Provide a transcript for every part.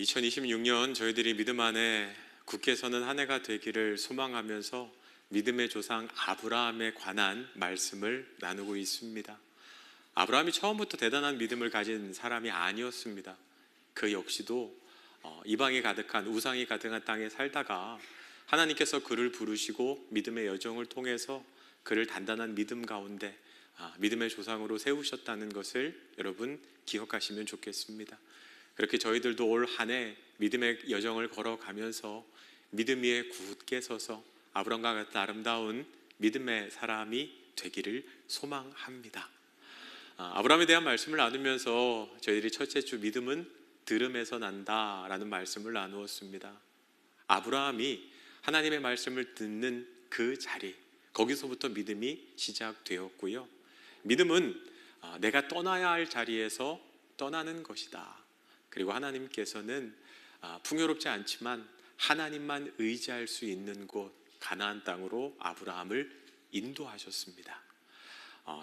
2026년 저희들이 믿음 안에 굳게 서는 한 해가 되기를 소망하면서 믿음의 조상 아브라함에 관한 말씀을 나누고 있습니다. 아브라함이 처음부터 대단한 믿음을 가진 사람이 아니었습니다. 그 역시도 이방이 가득한 우상이 가득한 땅에 살다가 하나님께서 그를 부르시고 믿음의 여정을 통해서 그를 단단한 믿음 가운데 믿음의 조상으로 세우셨다는 것을 여러분 기억하시면 좋겠습니다. 그렇게 저희들도 올 한 해 믿음의 여정을 걸어가면서 믿음 위에 굳게 서서 아브라함과 같은 아름다운 믿음의 사람이 되기를 소망합니다. 아브라함에 대한 말씀을 나누면서 저희들이 첫째 주 믿음은 들음에서 난다라는 말씀을 나누었습니다. 아브라함이 하나님의 말씀을 듣는 그 자리, 거기서부터 믿음이 시작되었고요. 믿음은 내가 떠나야 할 자리에서 떠나는 것이다. 그리고 하나님께서는 풍요롭지 않지만 하나님만 의지할 수 있는 곳 가나안 땅으로 아브라함을 인도하셨습니다.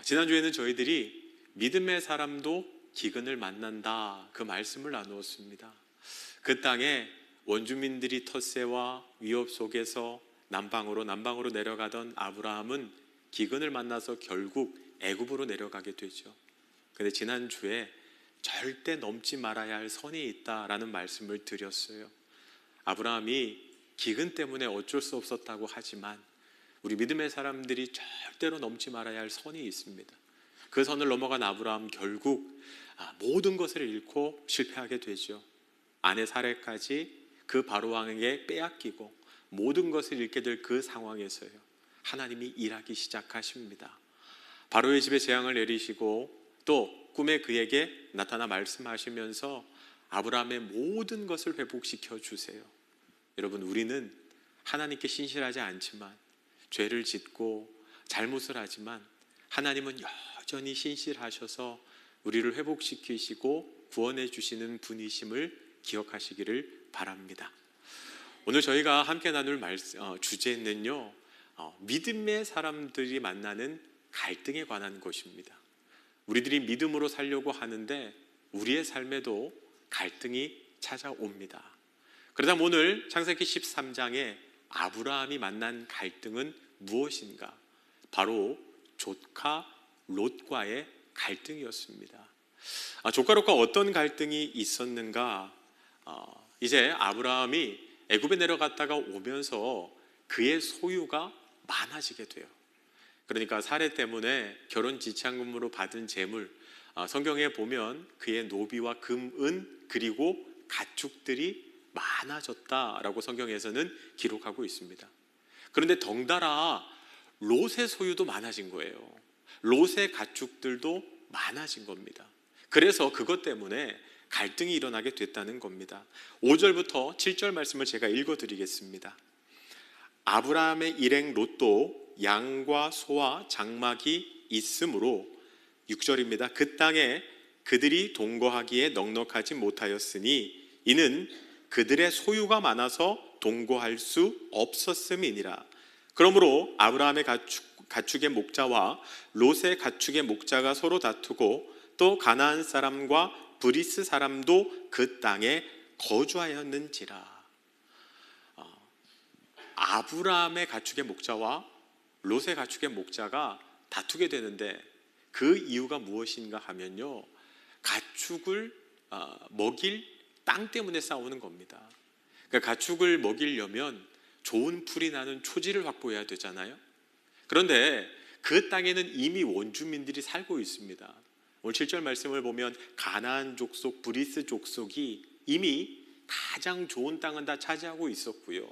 지난주에는 저희들이 믿음의 사람도 기근을 만난다 그 말씀을 나누었습니다. 그 땅에 원주민들이 텃세와 위협 속에서 남방으로 내려가던 아브라함은 기근을 만나서 결국 애굽으로 내려가게 되죠. 그런데 지난주에 절대 넘지 말아야 할 선이 있다라는 말씀을 드렸어요. 아브라함이 기근 때문에 어쩔 수 없었다고 하지만 우리 믿음의 사람들이 절대로 넘지 말아야 할 선이 있습니다. 그 선을 넘어간 아브라함 결국 모든 것을 잃고 실패하게 되죠. 아내 사례까지 그 바로왕에게 빼앗기고 모든 것을 잃게 될 그 상황에서요, 하나님이 일하기 시작하십니다. 바로의 집에 재앙을 내리시고 또 꿈에 그에게 나타나 말씀하시면서 아브라함의 모든 것을 회복시켜 주세요. 여러분, 우리는 하나님께 신실하지 않지만, 죄를 짓고 잘못을 하지만 하나님은 여전히 신실하셔서 우리를 회복시키시고 구원해 주시는 분이심을 기억하시기를 바랍니다. 오늘 저희가 함께 나눌 주제는요, 믿음의 사람들이 만나는 갈등에 관한 것입니다. 우리들이 믿음으로 살려고 하는데 우리의 삶에도 갈등이 찾아옵니다. 그러다 오늘 창세기 13장에 아브라함이 만난 갈등은 무엇인가? 바로 조카 롯과의 갈등이었습니다. 조카 롯과 어떤 갈등이 있었는가? 이제 아브라함이 애굽에 내려갔다가 오면서 그의 소유가 많아지게 돼요. 그러니까 사례 때문에 결혼 지참금으로 받은 재물, 성경에 보면 그의 노비와 금, 은 그리고 가축들이 많아졌다라고 성경에서는 기록하고 있습니다. 그런데 덩달아 롯의 소유도 많아진 거예요. 롯의 가축들도 많아진 겁니다. 그래서 그것 때문에 갈등이 일어나게 됐다는 겁니다. 5절부터 7절 말씀을 제가 읽어드리겠습니다. 아브라함의 일행 롯도 양과 소와 장막이 있으므로, 6절입니다. 그 땅에 그들이 동거하기에 넉넉하지 못하였으니 이는 그들의 소유가 많아서 동거할 수 없었음이니라. 그러므로 아브라함의 가축의 목자와 롯의 가축의 목자가 서로 다투고 또 가나안 사람과 브리스 사람도 그 땅에 거주하였는지라. 아브라함의 가축의 목자와 롯의 가축의 목자가 다투게 되는데 그 이유가 무엇인가 하면요, 가축을 먹일 땅 때문에 싸우는 겁니다. 그러니까 가축을 먹이려면 좋은 풀이 나는 초지를 확보해야 되잖아요. 그런데 그 땅에는 이미 원주민들이 살고 있습니다. 오늘 7절 말씀을 보면 가나안 족속, 브리스 족속이 이미 가장 좋은 땅은 다 차지하고 있었고요.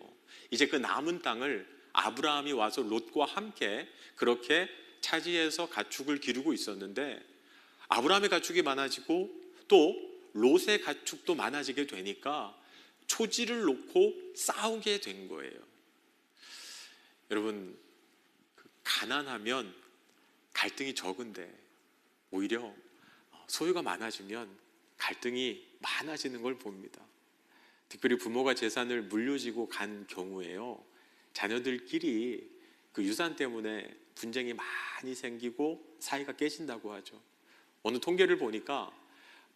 이제 그 남은 땅을 아브라함이 와서 롯과 함께 그렇게 차지해서 가축을 기르고 있었는데, 아브라함의 가축이 많아지고 또 롯의 가축도 많아지게 되니까 초지를 놓고 싸우게 된 거예요. 여러분, 가난하면 갈등이 적은데 오히려 소유가 많아지면 갈등이 많아지는 걸 봅니다. 특별히 부모가 재산을 물려주고 간 경우에요, 자녀들끼리 그 유산 때문에 분쟁이 많이 생기고 사이가 깨진다고 하죠. 어느 통계를 보니까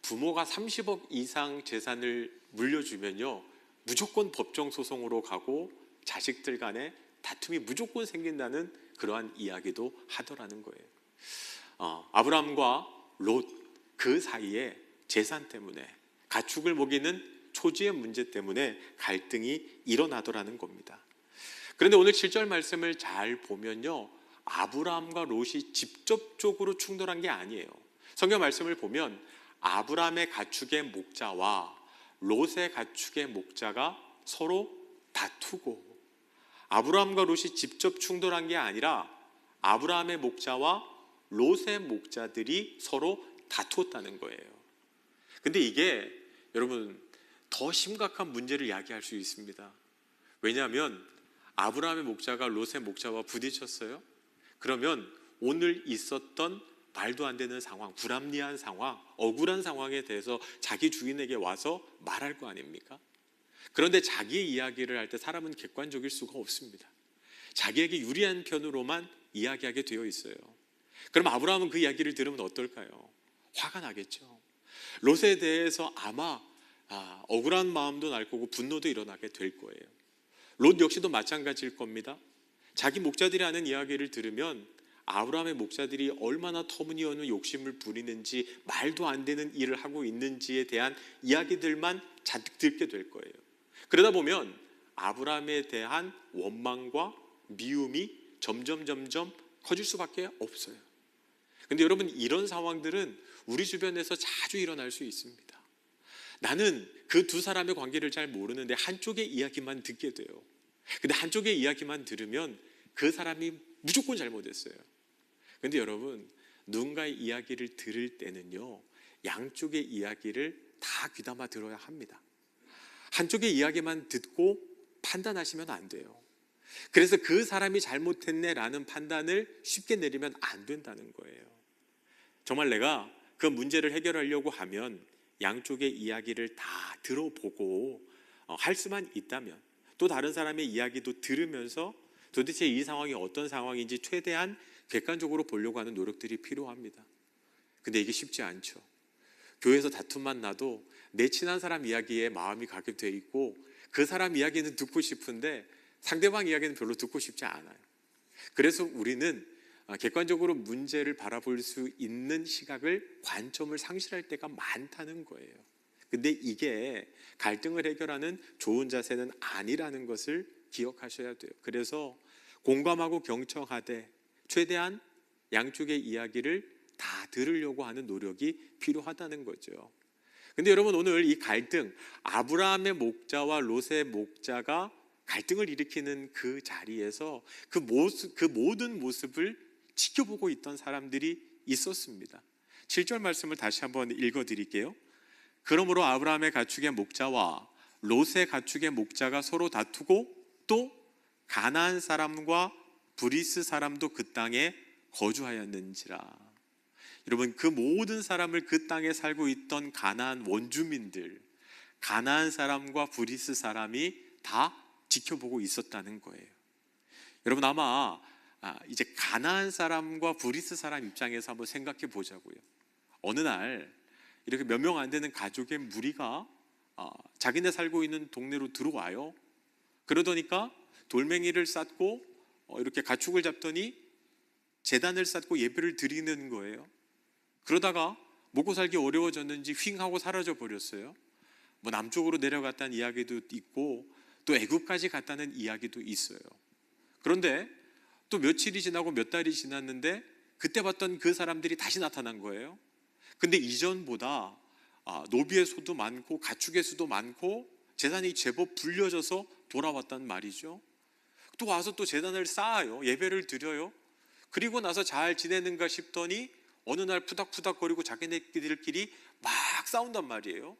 부모가 30억 이상 재산을 물려주면요, 무조건 법정 소송으로 가고 자식들 간에 다툼이 무조건 생긴다는 그러한 이야기도 하더라는 거예요. 아브라함과 롯 그 사이에 재산 때문에, 가축을 먹이는 초지의 문제 때문에 갈등이 일어나더라는 겁니다. 그런데 오늘 7절 말씀을 잘 보면요, 아브라함과 롯이 직접적으로 충돌한 게 아니에요. 성경 말씀을 보면 아브라함의 가축의 목자와 롯의 가축의 목자가 서로 다투고, 아브라함과 롯이 직접 충돌한 게 아니라 아브라함의 목자와 롯의 목자들이 서로 다투었다는 거예요. 근데 이게 여러분 더 심각한 문제를 야기할 수 있습니다. 왜냐하면 아브라함의 목자가 롯의 목자와 부딪혔어요. 그러면 오늘 있었던 말도 안 되는 상황, 불합리한 상황, 억울한 상황에 대해서 자기 주인에게 와서 말할 거 아닙니까? 그런데 자기의 이야기를 할 때 사람은 객관적일 수가 없습니다. 자기에게 유리한 편으로만 이야기하게 되어 있어요. 그럼 아브라함은 그 이야기를 들으면 어떨까요? 화가 나겠죠. 롯에 대해서 아마 억울한 마음도 날 거고 분노도 일어나게 될 거예요. 롯 역시도 마찬가지일 겁니다. 자기 목자들이 하는 이야기를 들으면 아브라함의 목자들이 얼마나 터무니없는 욕심을 부리는지, 말도 안 되는 일을 하고 있는지에 대한 이야기들만 잔뜩 듣게 될 거예요. 그러다 보면 아브라함에 대한 원망과 미움이 점점 커질 수밖에 없어요. 근데 여러분, 이런 상황들은 우리 주변에서 자주 일어날 수 있습니다. 나는 그 두 사람의 관계를 잘 모르는데 한쪽의 이야기만 듣게 돼요. 근데 한쪽의 이야기만 들으면 그 사람이 무조건 잘못했어요. 근데 여러분, 누군가의 이야기를 들을 때는요, 양쪽의 이야기를 다 귀담아 들어야 합니다. 한쪽의 이야기만 듣고 판단하시면 안 돼요. 그래서 그 사람이 잘못했네라는 판단을 쉽게 내리면 안 된다는 거예요. 정말 내가 그 문제를 해결하려고 하면 양쪽의 이야기를 다 들어보고 할 수만 있다면, 또 다른 사람의 이야기도 들으면서 도대체 이 상황이 어떤 상황인지 최대한 객관적으로 보려고 하는 노력들이 필요합니다. 근데 이게 쉽지 않죠. 교회에서 다툼만 나도 내 친한 사람 이야기에 마음이 가게 돼 있고, 그 사람 이야기는 듣고 싶은데 상대방 이야기는 별로 듣고 싶지 않아요. 그래서 우리는 객관적으로 문제를 바라볼 수 있는 시각을, 관점을 상실할 때가 많다는 거예요. 근데 이게 갈등을 해결하는 좋은 자세는 아니라는 것을 기억하셔야 돼요. 그래서 공감하고 경청하되 최대한 양쪽의 이야기를 다 들으려고 하는 노력이 필요하다는 거죠. 근데 여러분, 오늘 이 갈등, 아브라함의 목자와 롯의 목자가 갈등을 일으키는 그 자리에서 그 모든 모습을 지켜보고 있던 사람들이 있었습니다. 7절 말씀을 다시 한번 읽어드릴게요. 그러므로 아브라함의 가축의 목자와 롯의 가축의 목자가 서로 다투고, 또 가나안 사람과 브리스 사람도 그 땅에 거주하였는지라. 여러분, 그 모든 사람을, 그 땅에 살고 있던 가나안 원주민들, 가나안 사람과 브리스 사람이 다 지켜보고 있었다는 거예요. 여러분, 아마 이제 가나안 사람과 브리스 사람 입장에서 한번 생각해 보자고요. 어느 날 이렇게 몇 명 안 되는 가족의 무리가 자기네 살고 있는 동네로 들어와요. 그러더니까 돌멩이를 쌓고 이렇게 가축을 잡더니 제단을 쌓고 예배를 드리는 거예요. 그러다가 먹고 살기 어려워졌는지 휙 하고 사라져 버렸어요. 뭐 남쪽으로 내려갔다는 이야기도 있고, 또 애굽까지 갔다는 이야기도 있어요. 그런데 또 며칠이 지나고 몇 달이 지났는데 그때 봤던 그 사람들이 다시 나타난 거예요. 근데 이전보다 노비의 수도 많고 가축의 수도 많고 제단이 제법 불려져서 돌아왔단 말이죠. 또 와서 또 제단을 쌓아요. 예배를 드려요. 그리고 나서 잘 지내는가 싶더니 어느 날 푸닥푸닥거리고 자기네들끼리 막 싸운단 말이에요.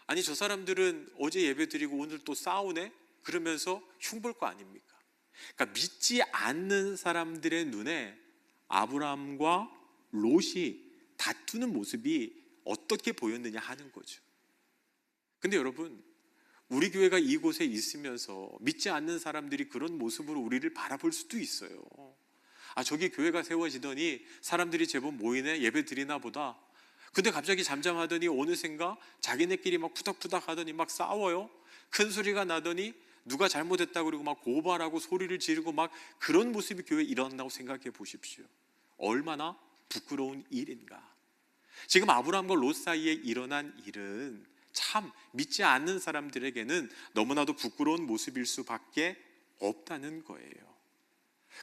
아니, 저 사람들은 어제 예배 드리고 오늘 또 싸우네? 그러면서 흉볼 거 아닙니까? 그러니까 믿지 않는 사람들의 눈에 아브라함과 롯이 다투는 모습이 어떻게 보였느냐 하는 거죠. 근데 여러분, 우리 교회가 이곳에 있으면서 믿지 않는 사람들이 그런 모습으로 우리를 바라볼 수도 있어요. 저기 교회가 세워지더니 사람들이 제법 모이네, 예배 드리나 보다. 근데 갑자기 잠잠하더니 어느샌가 자기네끼리 막 푸닥푸닥 하더니 막 싸워요. 큰 소리가 나더니 누가 잘못했다고 그러고 막 고발하고 소리를 지르고 막 그런 모습이 교회에 일어난다고 생각해 보십시오. 얼마나 부끄러운 일인가. 지금 아브라함과 롯 사이에 일어난 일은 참 믿지 않는 사람들에게는 너무나도 부끄러운 모습일 수밖에 없다는 거예요.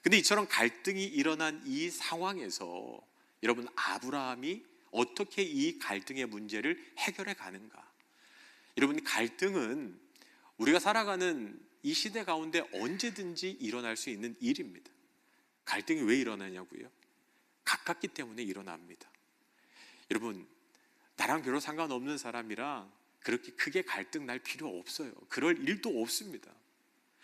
근데 이처럼 갈등이 일어난 이 상황에서 여러분, 아브라함이 어떻게 이 갈등의 문제를 해결해 가는가? 여러분, 갈등은 우리가 살아가는 이 시대 가운데 언제든지 일어날 수 있는 일입니다. 갈등이 왜 일어나냐고요? 가깝기 때문에 일어납니다. 여러분, 나랑 별로 상관없는 사람이랑 그렇게 크게 갈등 날 필요 없어요. 그럴 일도 없습니다.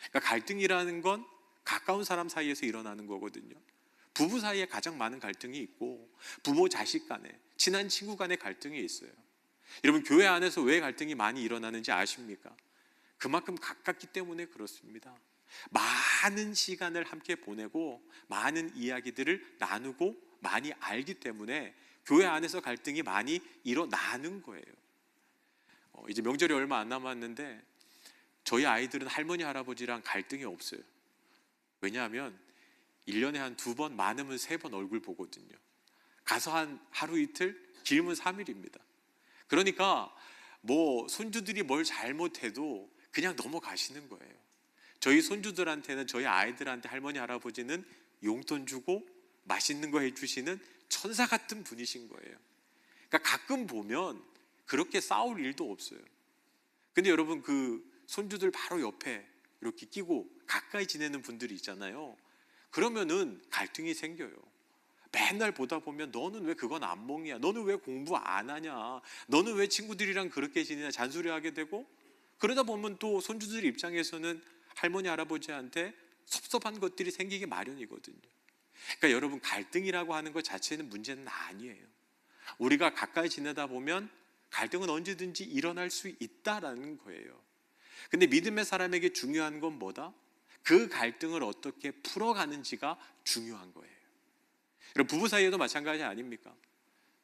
그러니까 갈등이라는 건 가까운 사람 사이에서 일어나는 거거든요. 부부 사이에 가장 많은 갈등이 있고, 부모 자식 간에, 친한 친구 간의 갈등이 있어요. 여러분, 교회 안에서 왜 갈등이 많이 일어나는지 아십니까? 그만큼 가깝기 때문에 그렇습니다. 많은 시간을 함께 보내고 많은 이야기들을 나누고 많이 알기 때문에 교회 안에서 갈등이 많이 일어나는 거예요. 이제 명절이 얼마 안 남았는데 저희 아이들은 할머니 할아버지랑 갈등이 없어요. 왜냐하면 1년에 한 2번, 많으면 3번 얼굴 보거든요. 가서 한 하루 이틀, 길면 3일입니다. 그러니까 뭐 손주들이 뭘 잘못해도 그냥 넘어가시는 거예요. 저희 손주들한테는, 저희 아이들한테 할머니 할아버지는 용돈 주고 맛있는 거 해주시는 천사 같은 분이신 거예요. 그러니까 가끔 보면 그렇게 싸울 일도 없어요. 근데 여러분, 그 손주들 바로 옆에 이렇게 끼고 가까이 지내는 분들이 있잖아요. 그러면은 갈등이 생겨요. 맨날 보다 보면 너는 왜 그건 안 먹냐? 너는 왜 공부 안 하냐? 너는 왜 친구들이랑 그렇게 지내냐? 잔소리하게 되고, 그러다 보면 또 손주들 입장에서는 할머니 할아버지한테 섭섭한 것들이 생기기 마련이거든요. 그러니까 여러분, 갈등이라고 하는 것 자체는 문제는 아니에요. 우리가 가까이 지내다 보면 갈등은 언제든지 일어날 수 있다라는 거예요. 근데 믿음의 사람에게 중요한 건 뭐다? 그 갈등을 어떻게 풀어가는지가 중요한 거예요. 여러분, 부부 사이에도 마찬가지 아닙니까?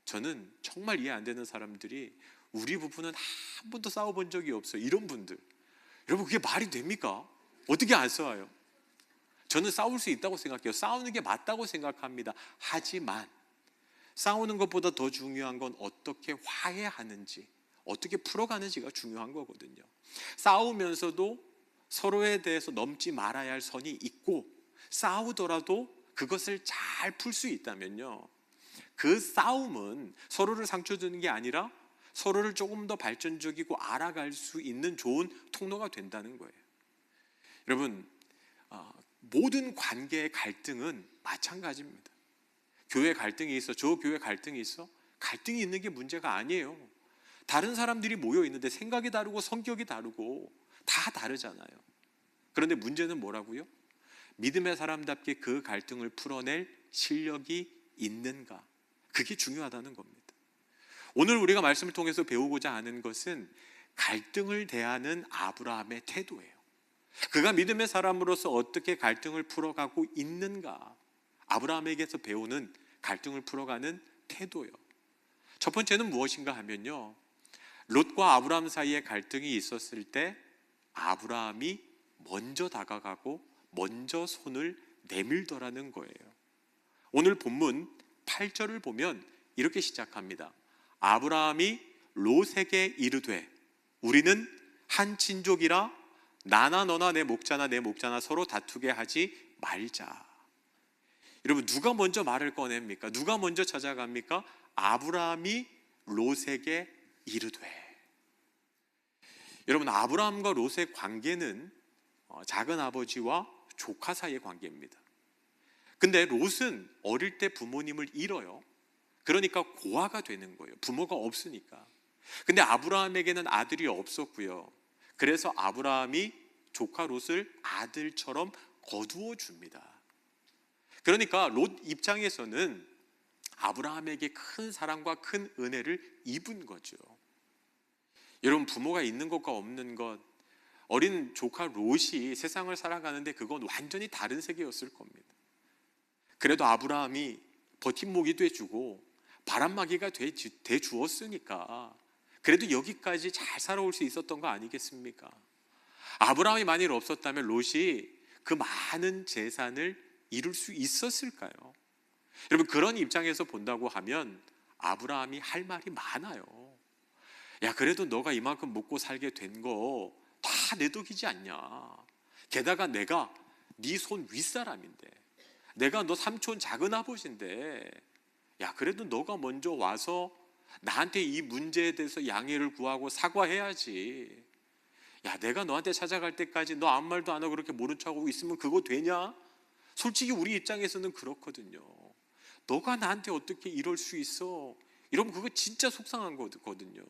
저는 정말 이해 안 되는 사람들이 우리 부부는 한 번도 싸워본 적이 없어요, 이런 분들. 여러분, 그게 말이 됩니까? 어떻게 안 싸워요? 저는 싸울 수 있다고 생각해요. 싸우는 게 맞다고 생각합니다. 하지만 싸우는 것보다 더 중요한 건 어떻게 화해하는지, 어떻게 풀어가는지가 중요한 거거든요. 싸우면서도 서로에 대해서 넘지 말아야 할 선이 있고, 싸우더라도 그것을 잘 풀 수 있다면요, 그 싸움은 서로를 상처 주는 게 아니라 서로를 조금 더 발전적이고 알아갈 수 있는 좋은 통로가 된다는 거예요. 여러분, 모든 관계의 갈등은 마찬가지입니다. 교회 갈등이 있어, 저 교회 갈등이 있어, 갈등이 있는 게 문제가 아니에요. 다른 사람들이 모여 있는데 생각이 다르고 성격이 다르고 다 다르잖아요. 그런데 문제는 뭐라고요? 믿음의 사람답게 그 갈등을 풀어낼 실력이 있는가? 그게 중요하다는 겁니다. 오늘 우리가 말씀을 통해서 배우고자 하는 것은 갈등을 대하는 아브라함의 태도예요. 그가 믿음의 사람으로서 어떻게 갈등을 풀어가고 있는가? 아브라함에게서 배우는 갈등을 풀어가는 태도요. 첫 번째는 무엇인가 하면요, 롯과 아브라함 사이에 갈등이 있었을 때 아브라함이 먼저 다가가고 먼저 손을 내밀더라는 거예요. 오늘 본문 8절을 보면 이렇게 시작합니다. 아브라함이 롯에게 이르되 우리는 한 친족이라 나나 너나 내 목자나 내 목자나 서로 다투게 하지 말자. 여러분, 누가 먼저 말을 꺼냅니까? 누가 먼저 찾아갑니까? 아브라함이 롯에게 이르되. 여러분, 아브라함과 롯의 관계는 작은 아버지와 조카 사이의 관계입니다. 근데 롯은 어릴 때 부모님을 잃어요. 그러니까 고아가 되는 거예요. 부모가 없으니까. 근데 아브라함에게는 아들이 없었고요. 그래서 아브라함이 조카 롯을 아들처럼 거두어 줍니다. 그러니까 롯 입장에서는 아브라함에게 큰 사랑과 큰 은혜를 입은 거죠. 여러분, 부모가 있는 것과 없는 것, 어린 조카 롯이 세상을 살아가는데 그건 완전히 다른 세계였을 겁니다. 그래도 아브라함이 버팀목이 돼주고 바람막이가 돼 주었으니까 그래도 여기까지 잘 살아올 수 있었던 거 아니겠습니까? 아브라함이 만일 없었다면 롯이 그 많은 재산을 이룰 수 있었을까요? 여러분, 그런 입장에서 본다고 하면 아브라함이 할 말이 많아요. 야, 그래도 너가 이만큼 먹고 살게 된 거 다 내 덕이지 않냐. 게다가 내가 네 손 윗사람인데, 내가 너 삼촌 작은아버지인데, 야, 그래도 너가 먼저 와서 나한테 이 문제에 대해서 양해를 구하고 사과해야지. 야, 내가 너한테 찾아갈 때까지 너 아무 말도 안 하고 그렇게 모른 척하고 있으면 그거 되냐? 솔직히 우리 입장에서는 그렇거든요. 너가 나한테 어떻게 이럴 수 있어? 이러면 그거 진짜 속상한 거거든요.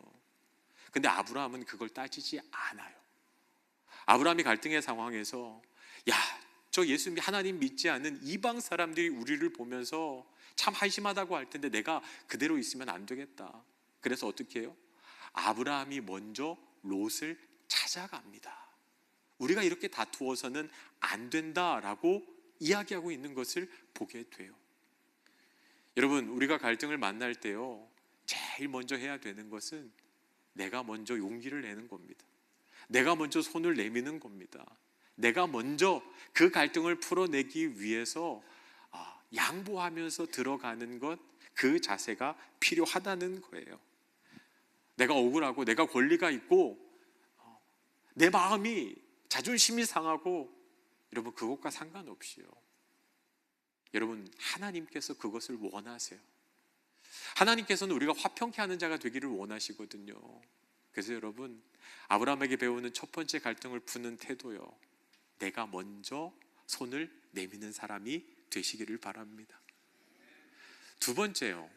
근데 아브라함은 그걸 따지지 않아요. 아브라함이 갈등의 상황에서, 야, 저 예수 하나님 믿지 않는 이방 사람들이 우리를 보면서 참 한심하다고 할 텐데 내가 그대로 있으면 안 되겠다. 그래서 어떻게 해요? 아브라함이 먼저 롯을 찾아갑니다. 우리가 이렇게 다투어서는 안 된다라고 이야기하고 있는 것을 보게 돼요. 여러분, 우리가 갈등을 만날 때요, 제일 먼저 해야 되는 것은 내가 먼저 용기를 내는 겁니다. 내가 먼저 손을 내미는 겁니다. 내가 먼저 그 갈등을 풀어내기 위해서 양보하면서 들어가는 것, 그 자세가 필요하다는 거예요. 내가 억울하고 내가 권리가 있고 내 마음이 자존심이 상하고, 여러분, 그것과 상관없이요, 여러분, 하나님께서 그것을 원하세요. 하나님께서는 우리가 화평케 하는 자가 되기를 원하시거든요. 그래서 여러분, 아브라함에게 배우는 첫 번째 갈등을 푸는 태도요, 내가 먼저 손을 내미는 사람이 되시기를 바랍니다. 두 번째요,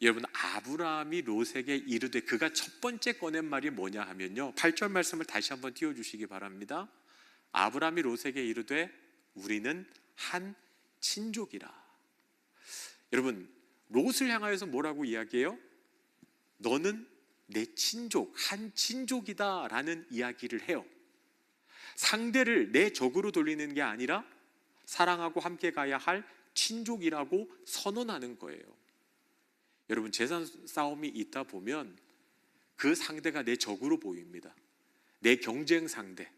여러분, 아브라함이 롯에게 이르되, 그가 첫 번째 꺼낸 말이 뭐냐 하면요, 8절 말씀을 다시 한번 띄워주시기 바랍니다. 아브라함이 롯에게 이르되 우리는 한 친족이라. 여러분, 롯을 향하여서 뭐라고 이야기해요? 너는 내 친족, 한 친족이다 라는 이야기를 해요. 상대를 내 적으로 돌리는 게 아니라 사랑하고 함께 가야 할 친족이라고 선언하는 거예요. 여러분, 재산 싸움이 있다 보면 그 상대가 내 적으로 보입니다. 내 경쟁 상대,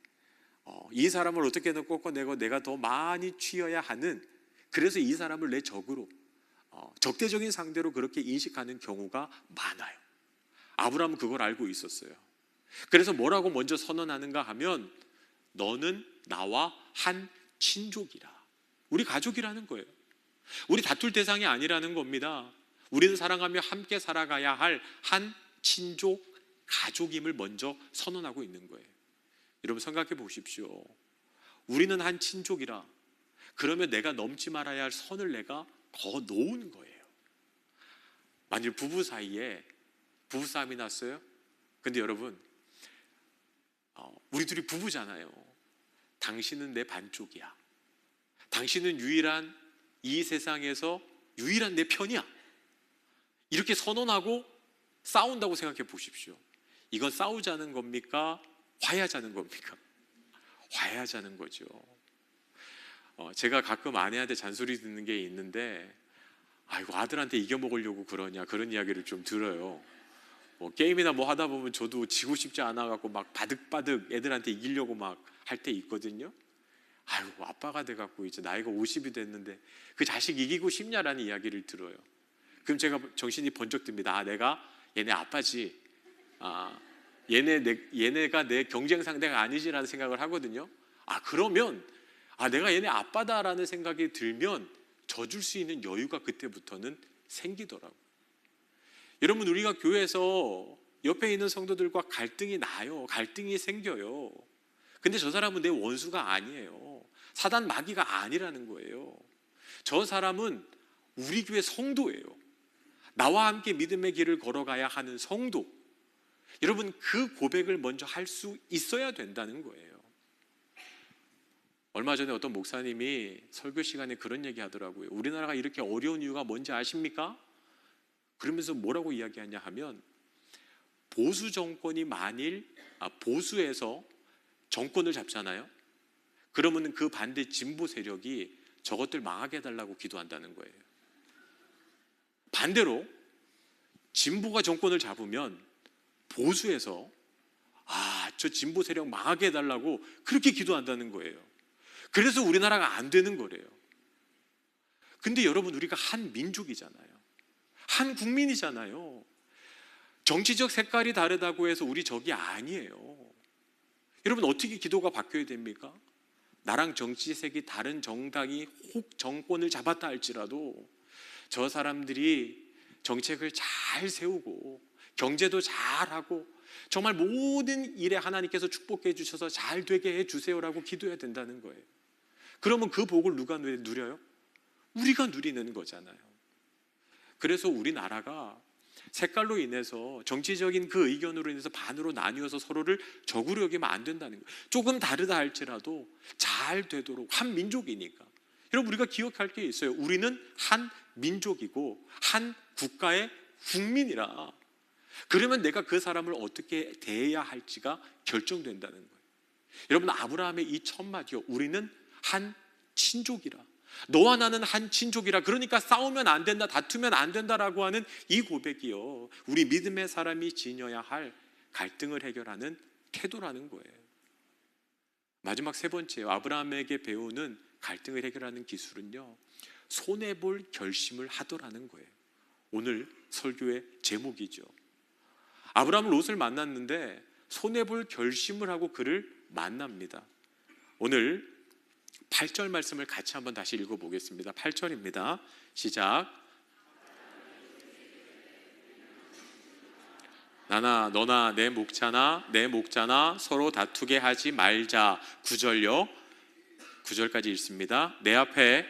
이 사람을 어떻게든 꺾어내고 내가 더 많이 취해야 하는, 그래서 이 사람을 내 적으로, 적대적인 상대로 그렇게 인식하는 경우가 많아요. 아브라함은 그걸 알고 있었어요. 그래서 뭐라고 먼저 선언하는가 하면, 너는 나와 한 친족이라. 우리 가족이라는 거예요. 우리 다툴 대상이 아니라는 겁니다. 우리는 사랑하며 함께 살아가야 할 한 친족, 가족임을 먼저 선언하고 있는 거예요. 여러분, 생각해 보십시오. 우리는 한 친족이라. 그러면 내가 넘지 말아야 할 선을 내가 거 놓은 거예요. 만일 부부 사이에 부부싸움이 났어요? 근데 여러분, 우리 둘이 부부잖아요. 당신은 내 반쪽이야. 당신은 유일한, 이 세상에서 유일한 내 편이야. 이렇게 선언하고 싸운다고 생각해 보십시오. 이건 싸우자는 겁니까? 화해하자는 겁니까? 화해하자는 거죠. 제가 가끔 아내한테 잔소리 듣는 게 있는데, 아이고, 아들한테 이겨먹으려고 그러냐, 그런 이야기를 좀 들어요. 게임이나 뭐 하다 보면 저도 지고 싶지 않아갖고 막 바득바득 애들한테 이기려고 막 할 때 있거든요. 아이고, 아빠가 돼갖고 이제 나이가 50이 됐는데 그 자식 이기고 싶냐라는 이야기를 들어요. 그럼 제가 정신이 번쩍 듭니다. 내가 얘네 아빠지. 얘네가 내 경쟁 상대가 아니지라는 생각을 하거든요. 그러면 내가 얘네 아빠다라는 생각이 들면 져줄 수 있는 여유가 그때부터는 생기더라고요. 여러분, 우리가 교회에서 옆에 있는 성도들과 갈등이 나요. 갈등이 생겨요. 근데 저 사람은 내 원수가 아니에요. 사단 마귀가 아니라는 거예요. 저 사람은 우리 교회 성도예요. 나와 함께 믿음의 길을 걸어가야 하는 성도. 여러분, 그 고백을 먼저 할 수 있어야 된다는 거예요. 얼마 전에 어떤 목사님이 설교 시간에 그런 얘기 하더라고요. 우리나라가 이렇게 어려운 이유가 뭔지 아십니까? 그러면서 뭐라고 이야기하냐 하면, 보수 정권이 만일 보수에서 정권을 잡잖아요. 그러면 그 반대 진보 세력이 저것들 망하게 해달라고 기도한다는 거예요. 반대로 진보가 정권을 잡으면 보수에서 저 진보 세력 망하게 해달라고 그렇게 기도한다는 거예요. 그래서 우리나라가 안 되는 거래요. 근데 여러분, 우리가 한 민족이잖아요. 한 국민이잖아요. 정치적 색깔이 다르다고 해서 우리 적이 아니에요. 여러분, 어떻게 기도가 바뀌어야 됩니까? 나랑 정치색이 다른 정당이 혹 정권을 잡았다 할지라도 저 사람들이 정책을 잘 세우고 경제도 잘하고 정말 모든 일에 하나님께서 축복해 주셔서 잘 되게 해주세요라고 기도해야 된다는 거예요. 그러면 그 복을 누가 누려요? 우리가 누리는 거잖아요. 그래서 우리나라가 색깔로 인해서, 정치적인 그 의견으로 인해서 반으로 나뉘어서 서로를 적으로 여기면 안 된다는 거예요. 조금 다르다 할지라도 잘 되도록, 한 민족이니까. 여러분, 우리가 기억할 게 있어요. 우리는 한 민족이고 한 국가의 국민이라. 그러면 내가 그 사람을 어떻게 대해야 할지가 결정된다는 거예요. 여러분, 아브라함의 이 첫 마디요, 우리는 한 친족이라. 너와 나는 한 친족이라. 그러니까 싸우면 안 된다, 다투면 안 된다라고 하는 이 고백이요, 우리 믿음의 사람이 지녀야 할 갈등을 해결하는 태도라는 거예요. 마지막 세 번째요, 아브라함에게 배우는 갈등을 해결하는 기술은요, 손해볼 결심을 하더라는 거예요. 오늘 설교의 제목이죠. 아브라함은 롯을 만났는데 손해볼 결심을 하고 그를 만납니다. 오늘 8절 말씀을 같이 한번 다시 읽어보겠습니다. 8절입니다. 시작. 나나 너나 내 목자나 서로 다투게 하지 말자. 9절요. 9절까지 읽습니다. 내 앞에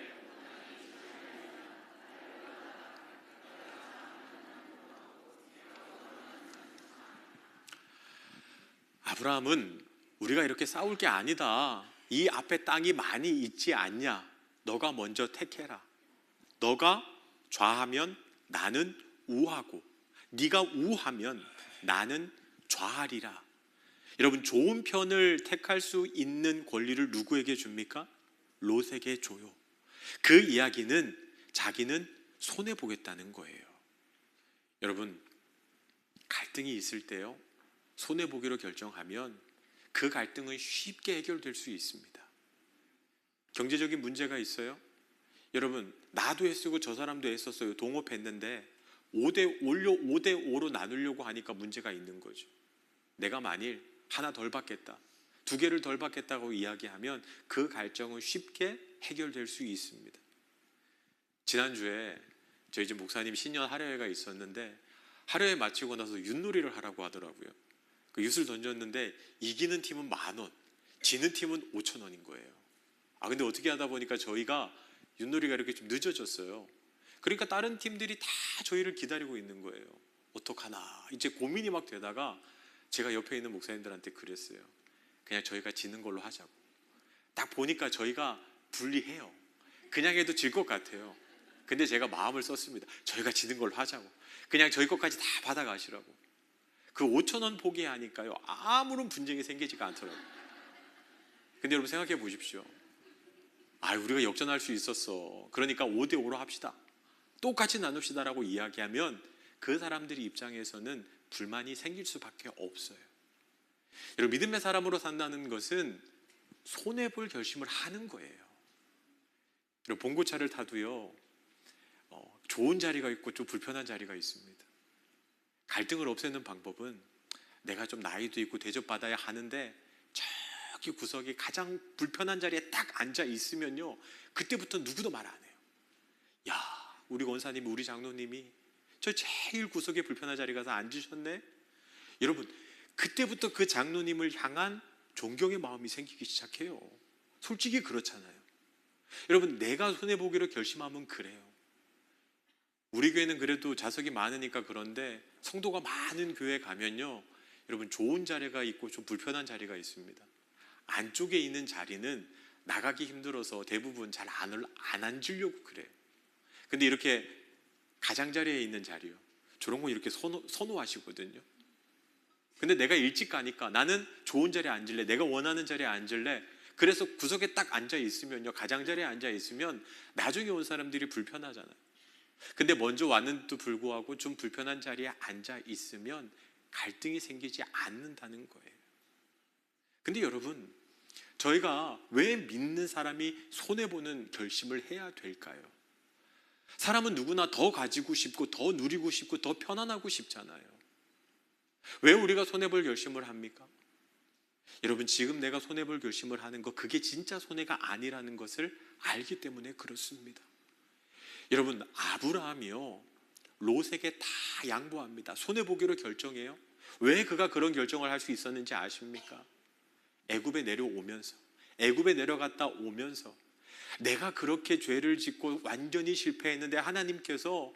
아브라함은 우리가 이렇게 싸울 게 아니다. 이 앞에 땅이 많이 있지 않냐? 너가 먼저 택해라. 너가 좌하면 나는 우하고 네가 우하면 나는 좌하리라. 여러분, 좋은 편을 택할 수 있는 권리를 누구에게 줍니까? 롯에게 줘요. 그 이야기는 자기는 손해보겠다는 거예요. 여러분, 갈등이 있을 때요, 손해보기로 결정하면 그 갈등은 쉽게 해결될 수 있습니다. 경제적인 문제가 있어요? 여러분, 나도 애쓰고 저 사람도 애썼어요. 동업했는데 5대5로 나누려고 하니까 문제가 있는 거죠. 내가 만일 하나 덜 받겠다, 2개를 덜 받겠다고 이야기하면 그 갈등은 쉽게 해결될 수 있습니다. 지난주에 저희 집 목사님 신년 할애회가 있었는데 할애회 마치고 나서 윷놀이를 하라고 하더라고요. 그 윷을 던졌는데 이기는 팀은 10,000원, 지는 팀은 5,000원인 거예요. 근데 어떻게 하다 보니까 저희가 윷놀이가 이렇게 좀 늦어졌어요. 그러니까 다른 팀들이 다 저희를 기다리고 있는 거예요. 어떡하나 이제 고민이 막 되다가 제가 옆에 있는 목사님들한테 그랬어요. 그냥 저희가 지는 걸로 하자고. 딱 보니까 저희가 불리해요. 그냥 해도 질 것 같아요. 근데 제가 마음을 썼습니다. 저희가 지는 걸로 하자고. 그냥 저희 것까지 다 받아가시라고. 그 5,000원 포기하니까요, 아무런 분쟁이 생기지가 않더라고요. 근데 여러분 생각해 보십시오. 우리가 역전할 수 있었어. 그러니까 5대5로 합시다. 똑같이 나눕시다라고 이야기하면 그 사람들이 입장에서는 불만이 생길 수밖에 없어요. 여러분, 믿음의 사람으로 산다는 것은 손해볼 결심을 하는 거예요. 여러분, 봉고차를 타도요, 좋은 자리가 있고 좀 불편한 자리가 있습니다. 갈등을 없애는 방법은 내가 좀 나이도 있고 대접받아야 하는데 저기 구석에 가장 불편한 자리에 딱 앉아 있으면요, 그때부터 누구도 말 안 해요. 야, 우리 권사님, 우리 장로님이 저 제일 구석에 불편한 자리 가서 앉으셨네. 여러분, 그때부터 그 장로님을 향한 존경의 마음이 생기기 시작해요. 솔직히 그렇잖아요. 여러분, 내가 손해보기로 결심하면 그래요. 우리 교회는 그래도 좌석이 많으니까 그런데 성도가 많은 교회 가면요, 여러분, 좋은 자리가 있고 좀 불편한 자리가 있습니다. 안쪽에 있는 자리는 나가기 힘들어서 대부분 잘 안 앉으려고 그래요. 근데 이렇게 가장자리에 있는 자리요, 저런 거 이렇게 선호하시거든요. 근데 내가 일찍 가니까 나는 좋은 자리에 앉을래, 내가 원하는 자리에 앉을래. 그래서 구석에 딱 앉아 있으면요, 가장자리에 앉아 있으면 나중에 온 사람들이 불편하잖아요. 근데 먼저 왔는데도 불구하고 좀 불편한 자리에 앉아 있으면 갈등이 생기지 않는다는 거예요. 근데 여러분, 저희가 왜 믿는 사람이 손해보는 결심을 해야 될까요? 사람은 누구나 더 가지고 싶고 더 누리고 싶고 더 편안하고 싶잖아요. 왜 우리가 손해볼 결심을 합니까? 여러분, 지금 내가 손해볼 결심을 하는 거, 그게 진짜 손해가 아니라는 것을 알기 때문에 그렇습니다. 여러분, 아브라함이요, 롯에게 다 양보합니다. 손해보기로 결정해요. 왜 그가 그런 결정을 할 수 있었는지 아십니까? 애굽에 내려오면서, 애굽에 내려갔다 오면서 내가 그렇게 죄를 짓고 완전히 실패했는데 하나님께서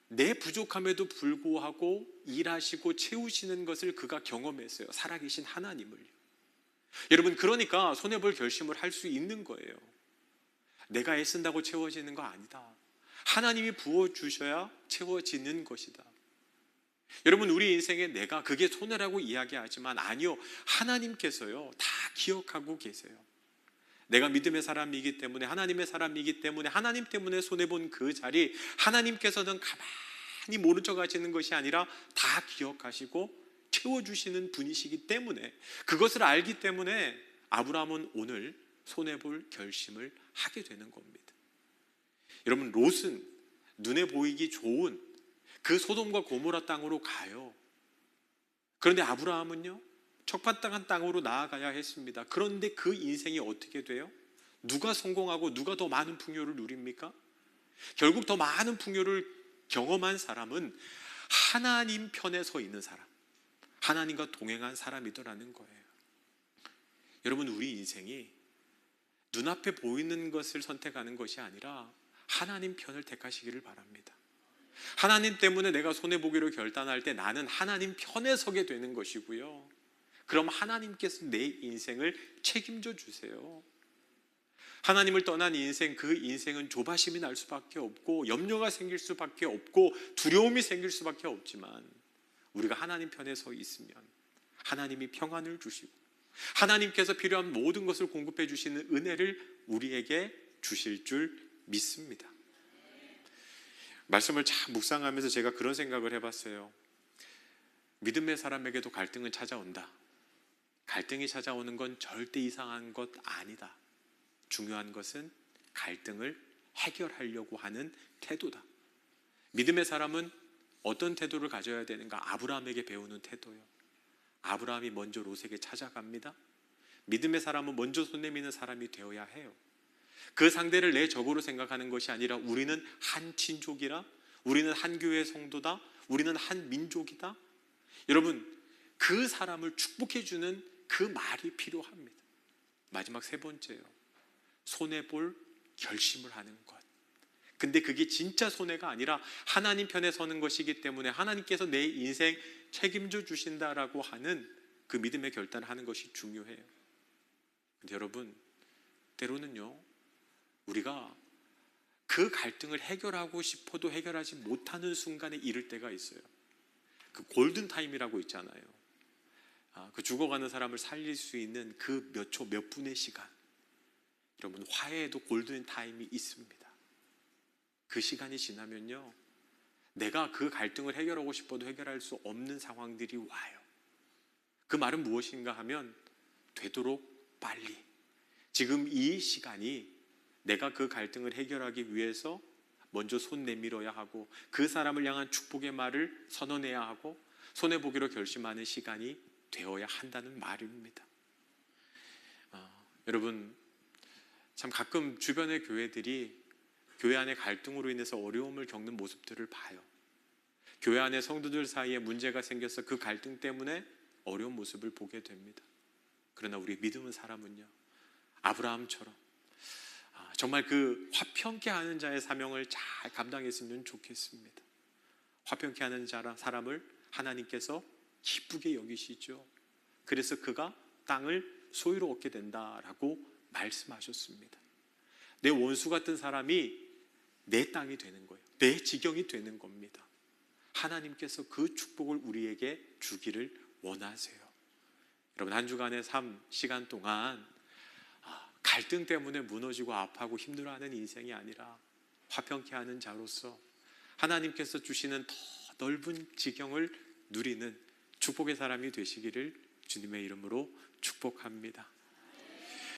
내 부족함에도 불구하고 일하시고 채우시는 것을 그가 경험했어요. 살아계신 하나님을요. 여러분, 그러니까 손해볼 결심을 할 수 있는 거예요. 내가 애쓴다고 채워지는 거 아니다. 하나님이 부어주셔야 채워지는 것이다. 여러분, 우리 인생에 내가 그게 손해라고 이야기하지만 아니요, 하나님께서요 다 기억하고 계세요. 내가 믿음의 사람이기 때문에, 하나님의 사람이기 때문에, 하나님 때문에 손해본 그 자리, 하나님께서는 가만히 모른 척 하시는 것이 아니라 다 기억하시고 채워주시는 분이시기 때문에, 그것을 알기 때문에 아브라함은 오늘 손해볼 결심을 하게 되는 겁니다. 여러분, 롯은 눈에 보이기 좋은 그 소돔과 고모라 땅으로 가요. 그런데 아브라함은요, 척박한 땅으로 나아가야 했습니다. 그런데 그 인생이 어떻게 돼요? 누가 성공하고 누가 더 많은 풍요를 누립니까? 결국 더 많은 풍요를 경험한 사람은 하나님 편에 서 있는 사람, 하나님과 동행한 사람이더라는 거예요. 여러분, 우리 인생이 눈앞에 보이는 것을 선택하는 것이 아니라 하나님 편을 택하시기를 바랍니다. 하나님 때문에 내가 손해보기로 결단할 때 나는 하나님 편에 서게 되는 것이고요, 그럼 하나님께서 내 인생을 책임져 주세요. 하나님을 떠난 인생, 그 인생은 조바심이 날 수밖에 없고 염려가 생길 수밖에 없고 두려움이 생길 수밖에 없지만, 우리가 하나님 편에 서 있으면 하나님이 평안을 주시고 하나님께서 필요한 모든 것을 공급해 주시는 은혜를 우리에게 주실 줄 믿습니다. 말씀을 참 묵상하면서 제가 그런 생각을 해봤어요. 믿음의 사람에게도 갈등은 찾아온다. 갈등이 찾아오는 건 절대 이상한 것 아니다. 중요한 것은 갈등을 해결하려고 하는 태도다. 믿음의 사람은 어떤 태도를 가져야 되는가? 아브라함에게 배우는 태도요. 아브라함이 먼저 롯에게 찾아갑니다. 믿음의 사람은 먼저 손 내미는 사람이 되어야 해요. 그 상대를 내 적으로 생각하는 것이 아니라 우리는 한 친족이라, 우리는 한 교회 성도다, 우리는 한 민족이다. 여러분, 그 사람을 축복해 주는 그 말이 필요합니다. 마지막 세 번째요, 손해볼 결심을 하는 것. 근데 그게 진짜 손해가 아니라 하나님 편에 서는 것이기 때문에 하나님께서 내 인생 책임져 주신다라고 하는 그 믿음의 결단을 하는 것이 중요해요. 근데 여러분, 때로는요, 우리가 그 갈등을 해결하고 싶어도 해결하지 못하는 순간에 이를 때가 있어요. 그 골든타임이라고 있잖아요. 그 죽어가는 사람을 살릴 수 있는 그 몇 초, 몇 분의 시간. 여러분, 화해에도 골든타임이 있습니다. 그 시간이 지나면요, 내가 그 갈등을 해결하고 싶어도 해결할 수 없는 상황들이 와요. 그 말은 무엇인가 하면, 되도록 빨리, 지금 이 시간이 내가 그 갈등을 해결하기 위해서 먼저 손 내밀어야 하고 그 사람을 향한 축복의 말을 선언해야 하고 손해보기로 결심하는 시간이 되어야 한다는 말입니다. 여러분, 참 가끔 주변의 교회들이 교회 안의 갈등으로 인해서 어려움을 겪는 모습들을 봐요. 교회 안의 성도들 사이에 문제가 생겨서 그 갈등 때문에 어려운 모습을 보게 됩니다. 그러나 우리 믿음은 사람은요, 아브라함처럼 정말 그 화평케 하는 자의 사명을 잘 감당했으면 좋겠습니다. 화평케 하는 사람을 하나님께서 기쁘게 여기시죠. 그래서 그가 땅을 소유로 얻게 된다라고 말씀하셨습니다. 내 원수 같은 사람이 내 땅이 되는 거예요. 내 지경이 되는 겁니다. 하나님께서 그 축복을 우리에게 주기를 원하세요. 여러분, 한 주간의 삶 시간 동안 갈등 때문에 무너지고 아파하고 힘들어하는 인생이 아니라 화평케 하는 자로서 하나님께서 주시는 더 넓은 지경을 누리는 축복의 사람이 되시기를 주님의 이름으로 축복합니다.